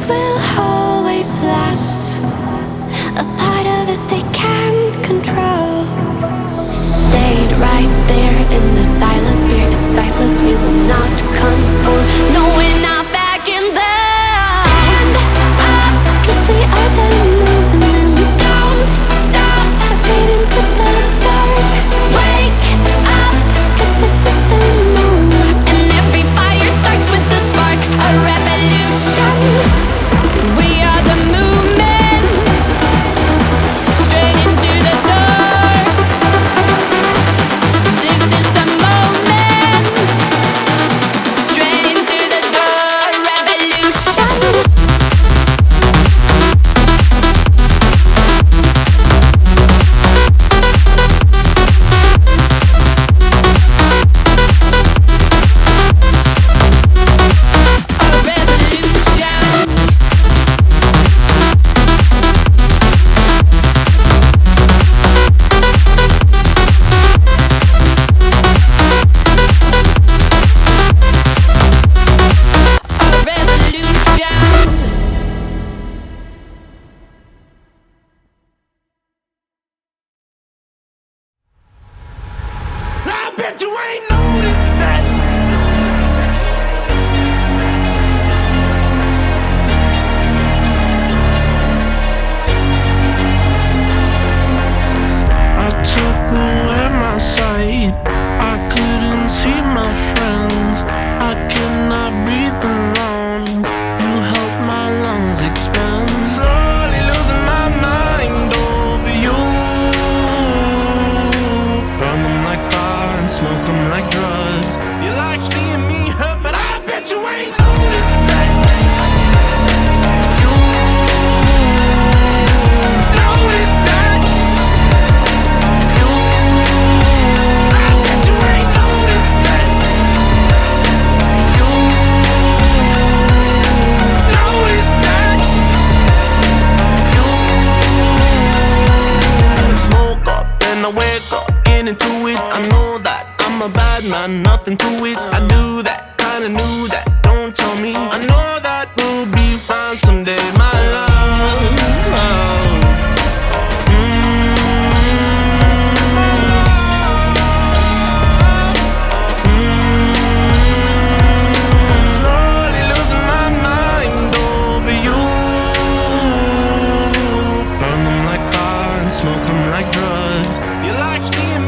will always last. A part of us they can't control. Stayed right there in the silence. Fear is sightless, we will not conform. No, we're not backing down. Stand up, 'cause we are the movement. Don't stop, straight into the dark. Wake up, 'cause this is the moment. And every fire starts with the spark. A revolution. We are the movement. Straight into the dark. This is the moment. Straight into the dark. Revolution. I bet you ain't noticed that. I took away my sight. I couldn't see my friends. I could not breathe alone. You helped my lungs expand. Slowly losing my mind over you. Burn them like fire and smoke them like drugs. You like seeing me hurt, but I bet you ain't noticed that. You noticed that. You, I bet you ain't noticed that. You noticed that. You smoke up and I wake up, get into it. I know that I'm a bad man, nothing to it. I knew that, kinda knew that. Don't tell me. I know that we'll be fine someday, my love. Slowly losing my mind over you. Burn them like fire and smoke them like drugs. You like seeing